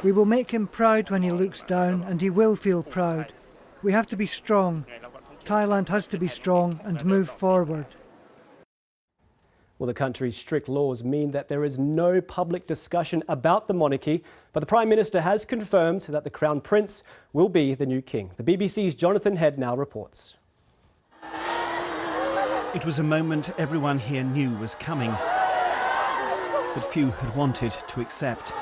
We will make him proud when he looks down, and he will feel proud. We have to be strong. Thailand has to be strong and move forward. Well, the country's strict laws mean that there is no public discussion about the monarchy, but the Prime Minister has confirmed that the Crown Prince will be the new king. The BBC's Jonathan Head now reports. It was a moment everyone here knew was coming, but few had wanted to accept.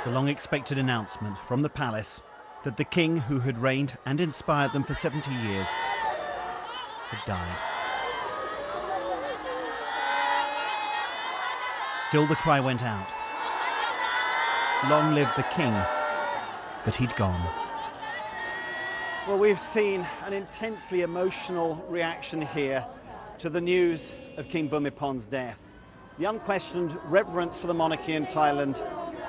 The long-expected announcement from the palace that the king who had reigned and inspired them for 70 years had died. Still the cry went out. Long live the king, but he'd gone. Well, we've seen an intensely emotional reaction here to the news of King Bhumipon's death. The unquestioned reverence for the monarchy in Thailand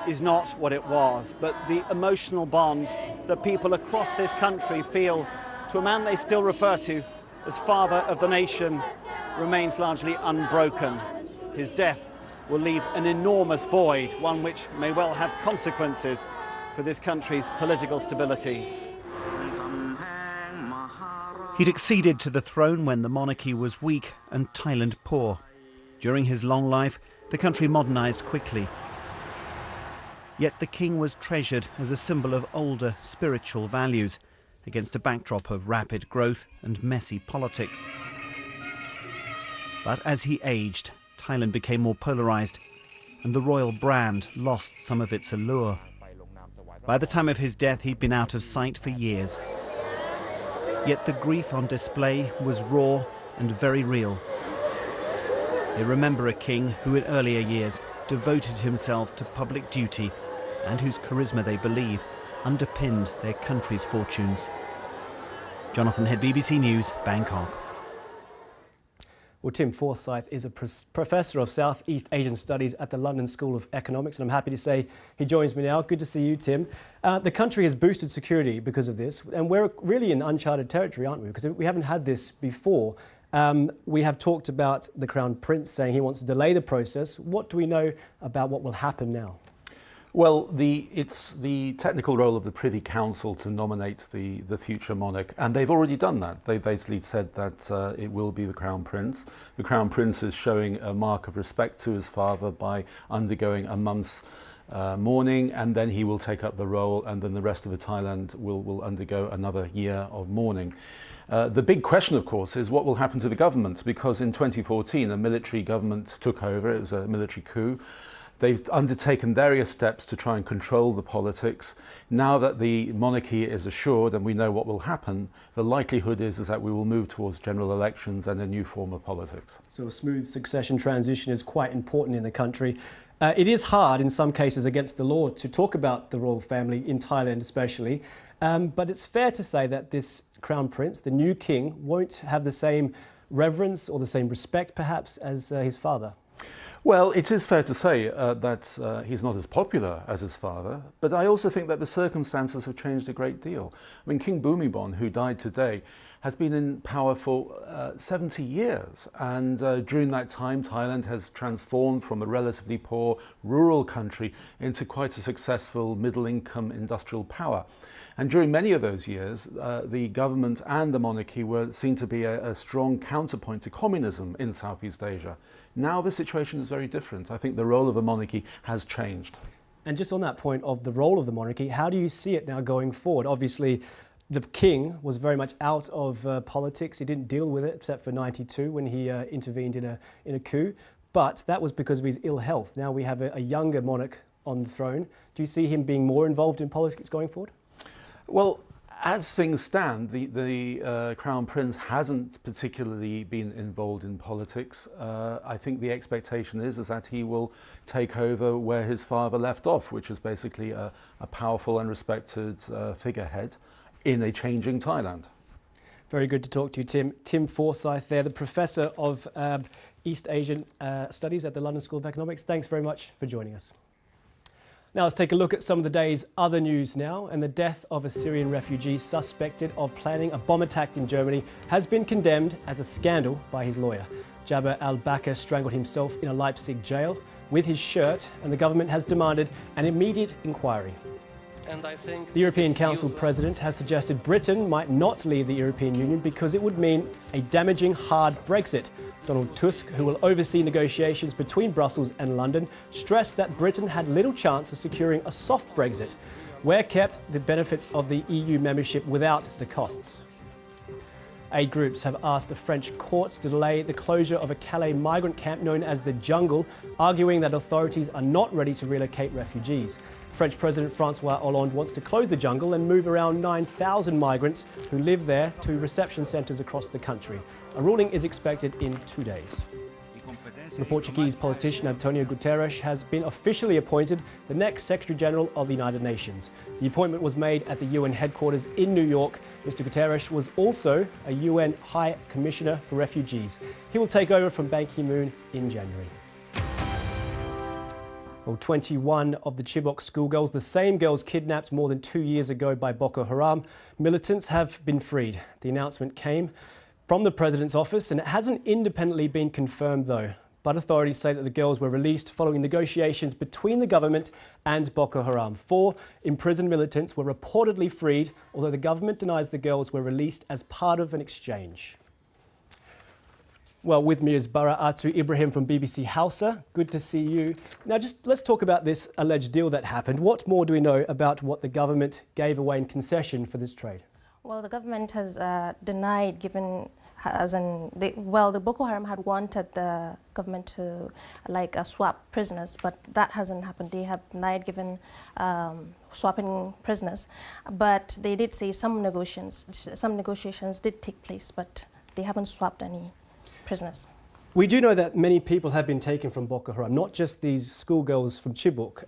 is not what it was, but the emotional bond that people across this country feel to a man they still refer to as father of the nation remains largely unbroken. His death will leave an enormous void, one which may well have consequences for this country's political stability. He'd acceded to the throne when the monarchy was weak and Thailand poor. During his long life, the country modernised quickly. Yet the king was treasured as a symbol of older spiritual values against a backdrop of rapid growth and messy politics. But as he aged, Thailand became more polarised and the royal brand lost some of its allure. By the time of his death, he'd been out of sight for years. Yet the grief on display was raw and very real. They remember a king who in earlier years devoted himself to public duty and whose charisma, they believe, underpinned their country's fortunes. Jonathan Head, BBC News, Bangkok. Well, Tim Forsyth is a professor of Southeast Asian Studies at the London School of Economics, and I'm happy to say he joins me now. Good to see you, Tim. The country has boosted security because of this, and we're really in uncharted territory, aren't we? Because we haven't had this before. We have talked about the Crown Prince saying he wants to delay the process. What do we know about what will happen now? Well, it's the technical role of the Privy Council to nominate the future monarch, and they've already done that. They basically said that it will be the Crown Prince. The Crown Prince is showing a mark of respect to his father by undergoing a month's mourning, and then he will take up the role, and then the rest of the Thailand will undergo another year of mourning. The big question, of course, is what will happen to the government, because in 2014 a military government took over. It was a military coup. They've undertaken various steps to try and control the politics. Now that the monarchy is assured and we know what will happen, the likelihood is that we will move towards general elections and a new form of politics. So a smooth succession transition is quite important in the country. It is hard in some cases against the law to talk about the royal family in Thailand especially, but it's fair to say that this Crown Prince, the new king, won't have the same reverence or the same respect perhaps as his father. Well, it is fair to say that he's not as popular as his father, but I also think that the circumstances have changed a great deal. I mean, King Bhumibol, who died today, has been in power for 70 years, and during that time Thailand has transformed from a relatively poor rural country into quite a successful middle-income industrial power. And during many of those years, the government and the monarchy were seen to be a strong counterpoint to communism in Southeast Asia. Now the situation is very different. I think the role of the monarchy has changed. And just on that point of the role of the monarchy, how do you see it now going forward? Obviously, the king was very much out of politics. He didn't deal with it except for '92 when he intervened in a coup. But that was because of his ill health. Now we have a younger monarch on the throne. Do you see him being more involved in politics going forward? Well, as things stand, the Crown Prince hasn't particularly been involved in politics. I think the expectation is that he will take over where his father left off, which is basically a powerful and respected figurehead in a changing Thailand. Very good to talk to you, Tim. Tim Forsyth there, the Professor of East Asian Studies at the London School of Economics. Thanks very much for joining us. Now let's take a look at some of the day's other news now. And the death of a Syrian refugee suspected of planning a bomb attack in Germany has been condemned as a scandal by his lawyer. Jaber al-Bakr strangled himself in a Leipzig jail with his shirt, and the government has demanded an immediate inquiry. And I think the European Council President has suggested Britain might not leave the European Union because it would mean a damaging hard Brexit. Donald Tusk, who will oversee negotiations between Brussels and London, stressed that Britain had little chance of securing a soft Brexit, where kept the benefits of the EU membership without the costs. Aid groups have asked the French courts to delay the closure of a Calais migrant camp known as the Jungle, arguing that authorities are not ready to relocate refugees. French President Francois Hollande wants to close the Jungle and move around 9,000 migrants who live there to reception centres across the country. A ruling is expected in 2 days. The Portuguese politician Antonio Guterres has been officially appointed the next Secretary General of the United Nations. The appointment was made at the UN headquarters in New York. Mr. Guterres was also a UN High Commissioner for Refugees. He will take over from Ban Ki-moon in January. Well, 21 of the Chibok schoolgirls, the same girls kidnapped more than 2 years ago by Boko Haram militants, have been freed. The announcement came from the President's office, and it hasn't independently been confirmed though. But authorities say that the girls were released following negotiations between the government and Boko Haram. 4 imprisoned militants were reportedly freed, although the government denies the girls were released as part of an exchange. Well, with me is Bara'atu Ibrahim from BBC Hausa. Good to see you. Now, just let's talk about this alleged deal that happened. What more do we know about what the government gave away in concession for this trade? Well, the government has denied giving, the Boko Haram had wanted the government to swap prisoners, but that hasn't happened. They have denied giving swapping prisoners, but they did say some negotiations did take place, but they haven't swapped any prisoners. We do know that many people have been taken from Boko Haram, not just these schoolgirls from Chibok.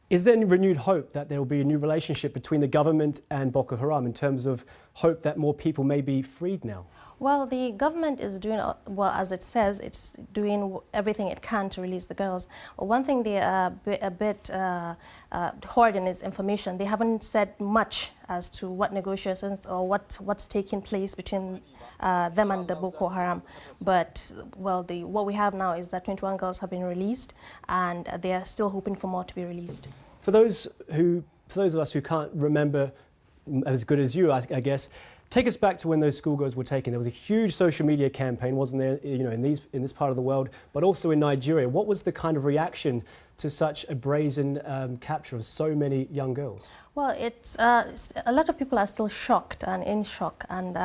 Is there any renewed hope that there will be a new relationship between the government and Boko Haram in terms of hope that more people may be freed now? Well, the government is doing, well, as it says, it's doing everything it can to release the girls. One thing they are a bit hoarding is information. They haven't said much as to what negotiations or what's taking place between them and the Boko Haram. But, well, what we have now is that 21 girls have been released, and they are still hoping for more to be released. For those of us who can't remember as good as you, I guess, take us back to when those schoolgirls were taken. There was a huge social media campaign, wasn't there, in this part of the world, but also in Nigeria. What was the kind of reaction to such a brazen capture of so many young girls? Well, a lot of people are still shocked and in shock. And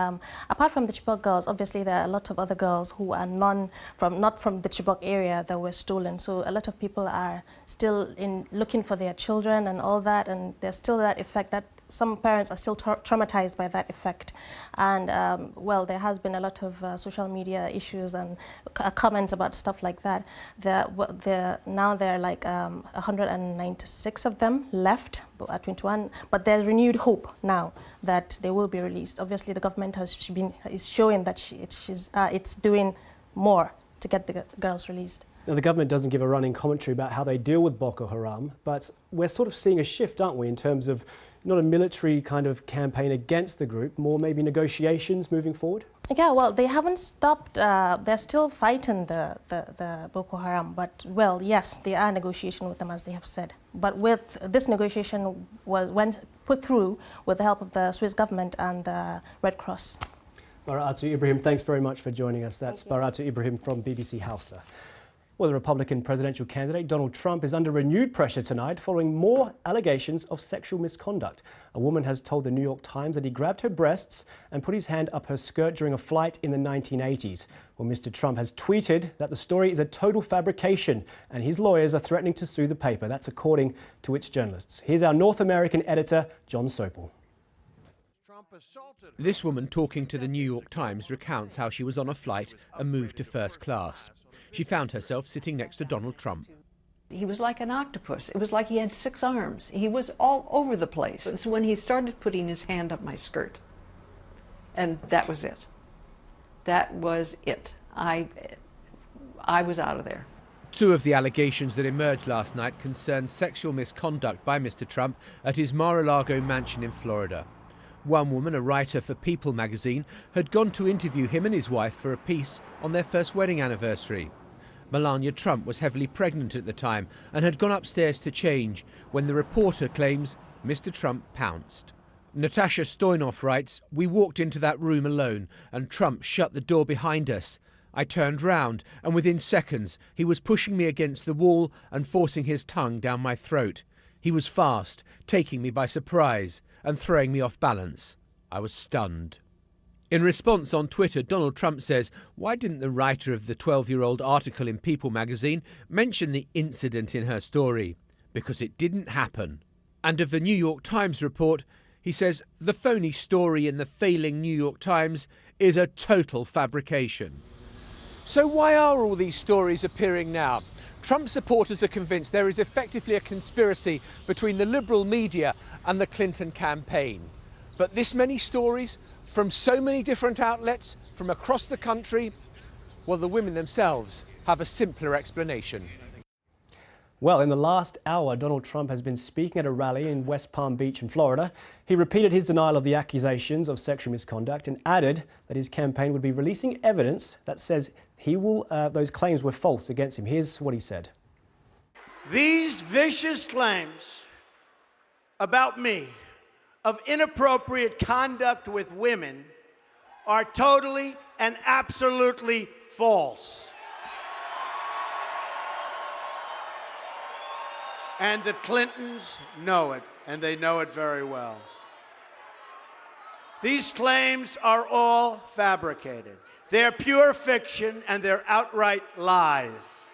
apart from the Chibok girls, obviously there are a lot of other girls who are not from the Chibok area that were stolen. So a lot of people are still looking for their children and all that, and there's still that effect that some parents are still traumatized by that effect. And well, there has been a lot of social media issues and comments about stuff like that. Now there are like 196 of them left at 21, but there's renewed hope now that they will be released. Obviously, the government is showing that it's doing more to get the girls released. Now, the government doesn't give a running commentary about how they deal with Boko Haram, but we're sort of seeing a shift, aren't we, in terms of not a military kind of campaign against the group, more maybe negotiations moving forward? Yeah, well, they haven't stopped. They're still fighting the Boko Haram, but, well, yes, they are negotiating with them, as they have said. But with this negotiation went put through with the help of the Swiss government and the Red Cross. Bara'atu Ibrahim, thanks very much for joining us. That's Bara'atu Ibrahim from BBC Hausa. Well, the Republican presidential candidate Donald Trump is under renewed pressure tonight following more allegations of sexual misconduct. A woman has told the New York Times that he grabbed her breasts and put his hand up her skirt during a flight in the 1980s. Well, Mr. Trump has tweeted that the story is a total fabrication and his lawyers are threatening to sue the paper. That's according to its journalists. Here's our North American editor, John Sopel. This woman talking to the New York Times recounts how she was on a flight and moved to first class. She found herself sitting next to Donald Trump. He was like an octopus. It was like he had 6 arms. He was all over the place. It's when he started putting his hand up my skirt. And that was it. That was it. I was out of there. Two of the allegations that emerged last night concerned sexual misconduct by Mr. Trump at his Mar-a-Lago mansion in Florida. One woman, a writer for People magazine, had gone to interview him and his wife for a piece on their first wedding anniversary. Melania Trump was heavily pregnant at the time and had gone upstairs to change when the reporter claims Mr. Trump pounced. Natasha Stoynoff writes, "We walked into that room alone and Trump shut the door behind us. I turned round and within seconds he was pushing me against the wall and forcing his tongue down my throat. He was fast, taking me by surprise and throwing me off balance. I was stunned." In response on Twitter, Donald Trump says, why didn't the writer of the 12-year-old article in People magazine mention the incident in her story? Because it didn't happen. And of the New York Times report, he says the phony story in the failing New York Times is a total fabrication. So why are all these stories appearing now? Trump supporters are convinced there is effectively a conspiracy between the liberal media and the Clinton campaign. But this many stories from so many different outlets from across the country, well, the women themselves have a simpler explanation. Well, in the last hour, Donald Trump has been speaking at a rally in West Palm Beach in Florida. He repeated his denial of the accusations of sexual misconduct and added that his campaign would be releasing evidence that says those claims were false against him. Here's what he said. These vicious claims about me of inappropriate conduct with women are totally and absolutely false. And the Clintons know it, and they know it very well. These claims are all fabricated. They're pure fiction, and they're outright lies.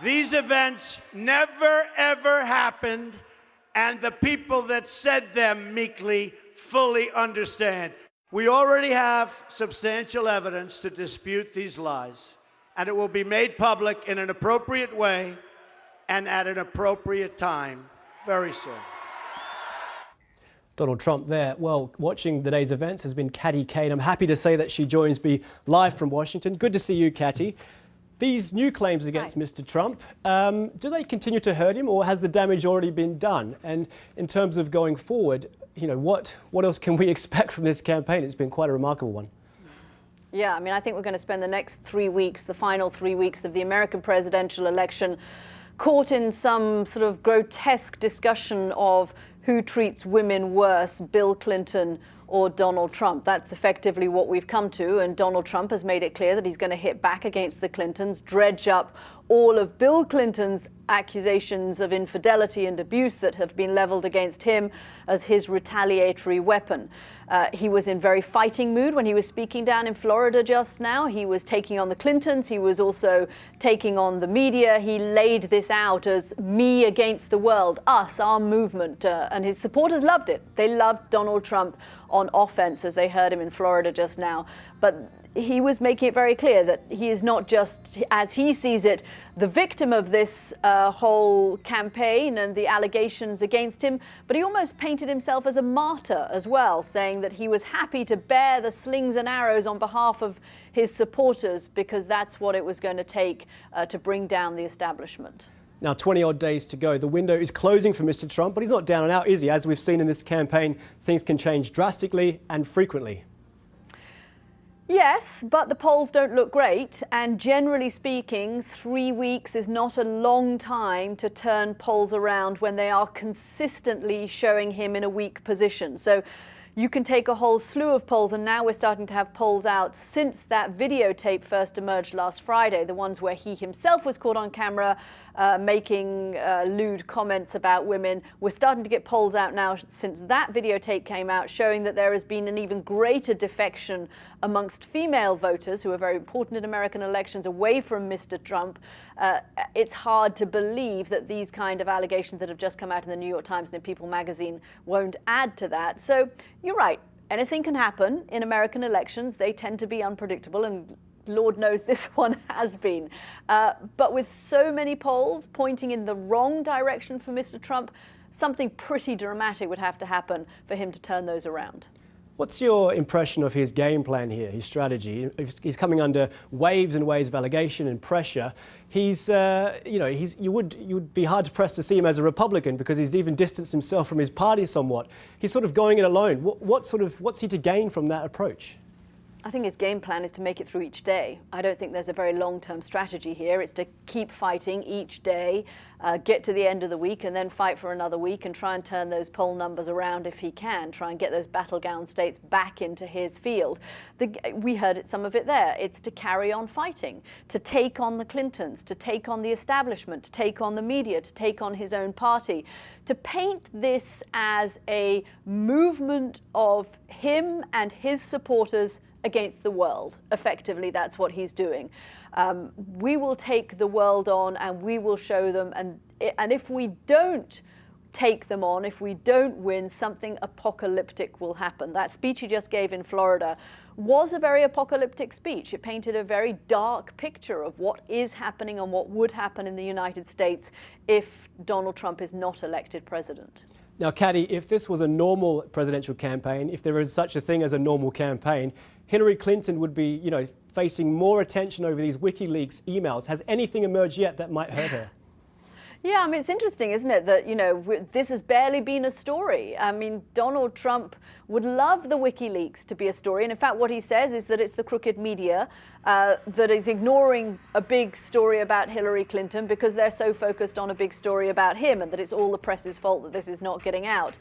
These events never, ever happened, and the people that said them meekly fully understand. We already have substantial evidence to dispute these lies, and it will be made public in an appropriate way and at an appropriate time very soon. Donald Trump there. Well, watching the day's events has been Katty Kane. I'm happy to say that she joins me live from Washington. Good to see you, Katty. These new claims against Mr. Trump, do they continue to hurt him, or has the damage already been done? And in terms of going forward, you know, what else can we expect from this campaign? It's been quite a remarkable one. Yeah, I mean, I think we're going to spend the next 3 weeks, the final 3 weeks of the American presidential election, caught in some sort of grotesque discussion of who treats women worse, Bill Clinton or Donald Trump. That's effectively what we've come to, and Donald Trump has made it clear that he's going to hit back against the Clintons, dredge up all of Bill Clinton's accusations of infidelity and abuse that have been leveled against him as his retaliatory weapon. He was in very fighting mood when he was speaking down in Florida just now. He was taking on the Clintons. He was also taking on the media. He laid this out as me against the world, us, our movement, and his supporters loved it. They loved Donald Trump on offense, as they heard him in Florida just now. But he was making it very clear that he is not just, as he sees it, the victim of this whole campaign and the allegations against him, but he almost painted himself as a martyr as well, saying that he was happy to bear the slings and arrows on behalf of his supporters because that's what it was going to take to bring down the establishment. Now, 20-odd days to go. The window is closing for Mr. Trump, but he's not down and out, is he? As we've seen in this campaign, things can change drastically and frequently. Yes, but the polls don't look great, and generally speaking, 3 weeks is not a long time to turn polls around when they are consistently showing him in a weak position. So you can take a whole slew of polls, and now we're starting to have polls out since that videotape first emerged last Friday, the ones where he himself was caught on camera making lewd comments about women. We're starting to get polls out now since that videotape came out, showing that there has been an even greater defection amongst female voters, who are very important in American elections, away from Mr. Trump. It's hard to believe that these kind of allegations that have just come out in the New York Times and in People magazine won't add to that. So you're right. Anything can happen in American elections. They tend to be unpredictable, and Lord knows this one has been. But with so many polls pointing in the wrong direction for Mr. Trump, something pretty dramatic would have to happen for him to turn those around. What's your impression of his game plan here, his strategy? He's coming under waves and waves of allegation and pressure. You would be hard pressed to see him as a Republican because he's even distanced himself from his party somewhat. He's sort of going it alone. What's he to gain from that approach? I think his game plan is to make it through each day. I don't think there's a very long-term strategy here. It's to keep fighting each day, get to the end of the week and then fight for another week and try and turn those poll numbers around if he can, try and get those battleground states back into his field. We heard some of it there. It's to carry on fighting, to take on the Clintons, to take on the establishment, to take on the media, to take on his own party, to paint this as a movement of him and his supporters against the world. Effectively, that's what he's doing. We will take the world on and we will show them, and if we don't take them on, if we don't win, something apocalyptic will happen. That speech he just gave in Florida was a very apocalyptic speech. It painted a very dark picture of what is happening and what would happen in the United States if Donald Trump is not elected president. Now, Caddy, if this was a normal presidential campaign, if there is such a thing as a normal campaign, Hillary Clinton would be, facing more attention over these WikiLeaks emails. Has anything emerged yet that might hurt her? Yeah, I mean, it's interesting, isn't it, that, this has barely been a story. I mean, Donald Trump would love the WikiLeaks to be a story. And in fact, what he says is that it's the crooked media that is ignoring a big story about Hillary Clinton because they're so focused on a big story about him, and that it's all the press's fault that this is not getting out.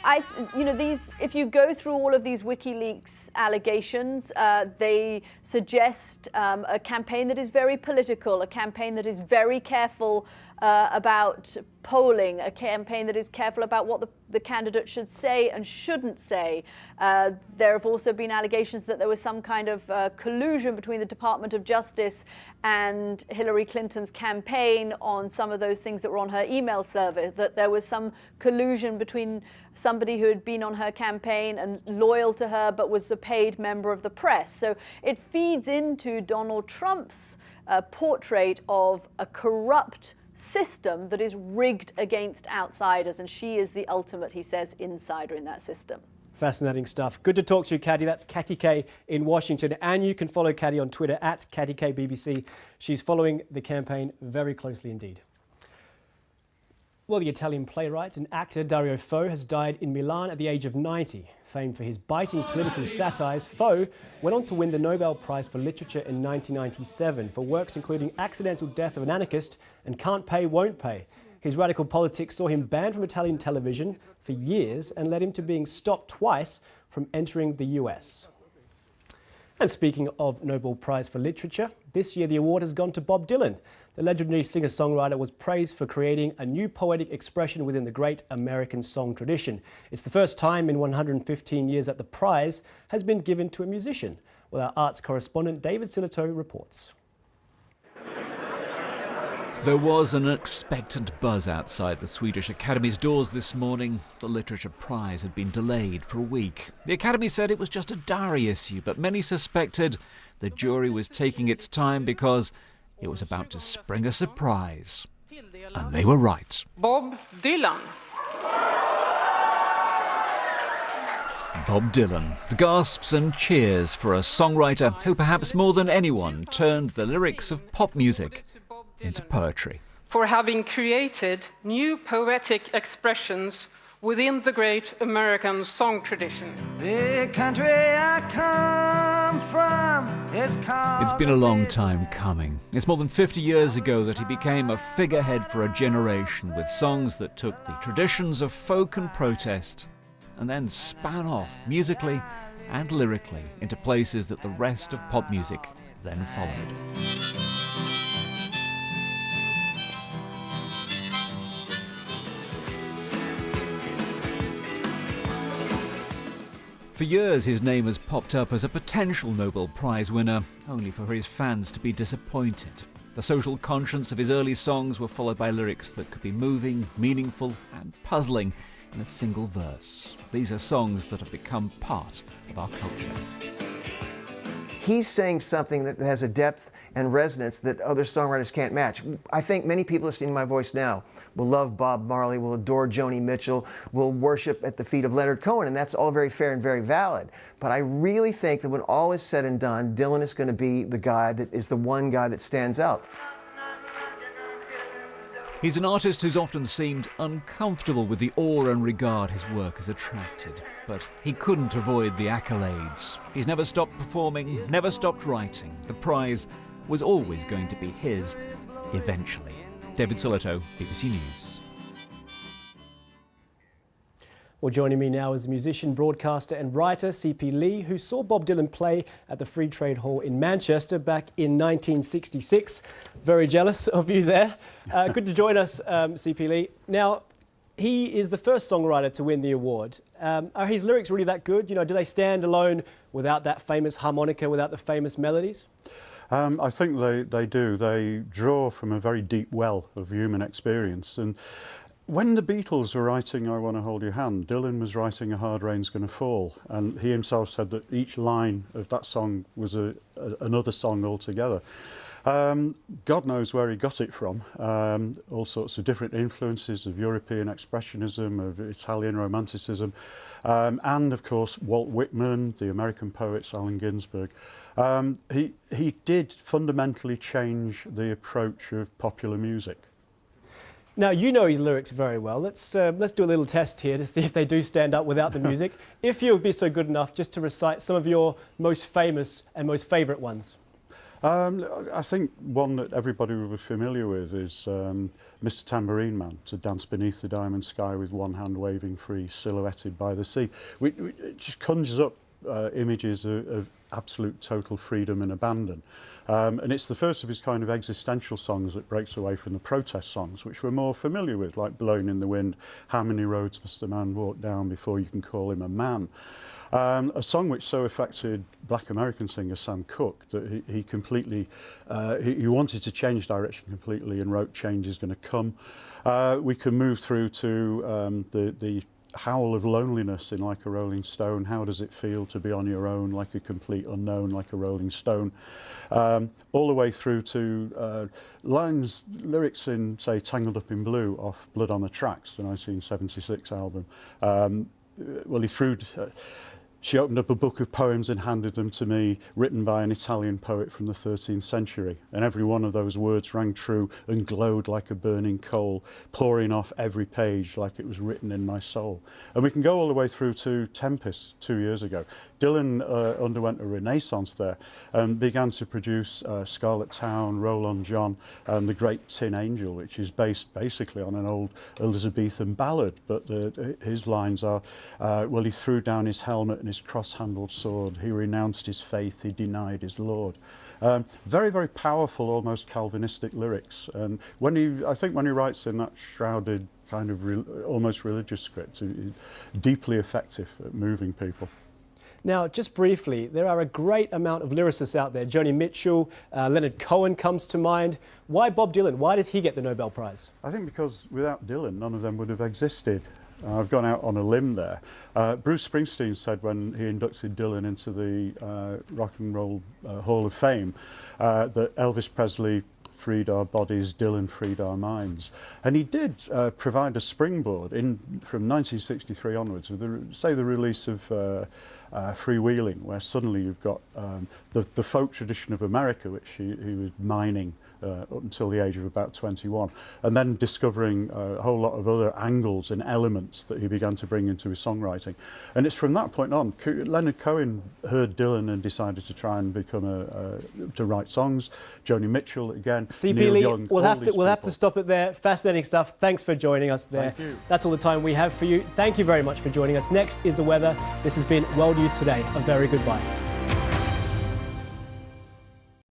If you go through all of these WikiLeaks allegations, they suggest a campaign that is very political, a campaign that is very careful about polling, a campaign that is careful about what the candidate should say and shouldn't say. There have also been allegations that there was some kind of collusion between the Department of Justice and Hillary Clinton's campaign on some of those things that were on her email server, that there was some collusion between somebody who had been on her campaign and loyal to her but was a paid member of the press. So it feeds into Donald Trump's portrait of a corrupt system that is rigged against outsiders, and she is the ultimate, he says, insider in that system. Fascinating stuff. Good to talk to you, Caddy. That's Katty Kay in Washington, and you can follow Caddy on Twitter at KattyKBBC. She's following the campaign very closely indeed. Well, the Italian playwright and actor Dario Fo has died in Milan at the age of 90. Famed for his biting political satires, Fo went on to win the Nobel Prize for Literature in 1997 for works including Accidental Death of an Anarchist and Can't Pay, Won't Pay. His radical politics saw him banned from Italian television for years and led him to being stopped twice from entering the US. And speaking of Nobel Prize for Literature, this year the award has gone to Bob Dylan. The legendary singer-songwriter was praised for creating a new poetic expression within the great American song tradition. It's the first time in 115 years that the prize has been given to a musician. Well, our arts correspondent David Silito reports. There was an expectant buzz outside the Swedish Academy's doors this morning. The Literature Prize had been delayed for a week. The Academy said it was just a diary issue, but many suspected the jury was taking its time because it was about to spring a surprise. And they were right. Bob Dylan. Bob Dylan. The gasps and cheers for a songwriter who perhaps more than anyone turned the lyrics of pop music into poetry. For having created new poetic expressions within the great American song tradition. The country I come from is called... It's been a long time coming. It's more than 50 years ago that he became a figurehead for a generation with songs that took the traditions of folk and protest and then span off musically and lyrically into places that the rest of pop music then followed. For years, his name has popped up as a potential Nobel Prize winner, only for his fans to be disappointed. The social conscience of his early songs were followed by lyrics that could be moving, meaningful, and puzzling in a single verse. These are songs that have become part of our culture. he's saying something that has a depth and resonance that other songwriters can't match. I think many people listening to my voice now will love Bob Marley, will adore Joni Mitchell, will worship at the feet of Leonard Cohen, and that's all very fair and very valid. But I really think that when all is said and done, Dylan is going to be the guy that is the one guy that stands out. He's an artist who's often seemed uncomfortable with the awe and regard his work has attracted, but he couldn't avoid the accolades. He's never stopped performing, never stopped writing. The prize was always going to be his, eventually. David Sillito, BBC News. Well, joining me now is the musician, broadcaster and writer C.P. Lee, who saw Bob Dylan play at the Free Trade Hall in Manchester back in 1966. Very jealous of you there. Good to join us, C.P. Lee. Now, he is the first songwriter to win the award. Are his lyrics really that good? You know, do they stand alone without that famous harmonica, without the famous melodies? I think they do. They draw from a very deep well of human experience. And when the Beatles were writing I Want to Hold Your Hand, Dylan was writing A Hard Rain's Gonna Fall, and he himself said that each line of that song was another song altogether. God knows where he got it from, all sorts of different influences of European expressionism, of Italian romanticism, and of course Walt Whitman, the American poets, Allen Ginsberg. He did fundamentally change the approach of popular music. Now, you know his lyrics very well. Let's do a little test here to see if they do stand up without the music. If you would be so good enough just to recite some of your most famous and most favourite ones. I think one that everybody will be familiar with is Mr. Tambourine Man, to dance beneath the diamond sky with one hand waving free, silhouetted by the sea. It just conjures up images of absolute total freedom and abandon. And it's the first of his kind of existential songs that breaks away from the protest songs, which we're more familiar with, like Blowing in the Wind, How Many Roads Must a Man Walk Down Before You Can Call Him a Man? A song which so affected black American singer Sam Cooke that he completely, he wanted to change direction completely and wrote Change Is Gonna Come. We can move through to the howl of loneliness in Like a Rolling Stone. How does it feel to be on your own, like a complete unknown, like a rolling stone? All the way through to lyrics in, say, Tangled Up in Blue off Blood on the Tracks, the 1976 album. Well, he threw... She opened up a book of poems and handed them to me, written by an Italian poet from the 13th century. And every one of those words rang true and glowed like a burning coal, pouring off every page like it was written in my soul. And we can go all the way through to Tempest 2 years ago. Dylan underwent a renaissance there and began to produce Scarlet Town, Roll On John, and The Great Tin Angel, which is based basically on an old Elizabethan ballad. But his lines are, well, he threw down his helmet and his cross-handled sword. He renounced his faith, he denied his Lord. Very, very powerful, almost Calvinistic lyrics. And I think when he writes in that shrouded kind of almost religious script, he's deeply effective at moving people. Now, just briefly, there are a great amount of lyricists out there. Joni Mitchell, Leonard Cohen comes to mind. Why Bob Dylan? Why does he get the Nobel Prize? I think because without Dylan, none of them would have existed. I've gone out on a limb there. Bruce Springsteen said when he inducted Dylan into the Rock and Roll Hall of Fame that Elvis Presley freed our bodies, Dylan freed our minds. And he did provide a springboard from 1963 onwards, with the release of Freewheeling, where suddenly you've got the folk tradition of America, which he was mining up until the age of about 21, and then discovering a whole lot of other angles and elements that he began to bring into his songwriting. And it's from that point on, Leonard Cohen heard Dylan and decided to try and become to write songs. Joni Mitchell again. C.P. Lee, we'll have to stop it there. Fascinating stuff. Thanks for joining us there. Thank you. That's all the time we have for you. Thank you very much for joining us. Next is the weather. This has been World News Today. A very goodbye.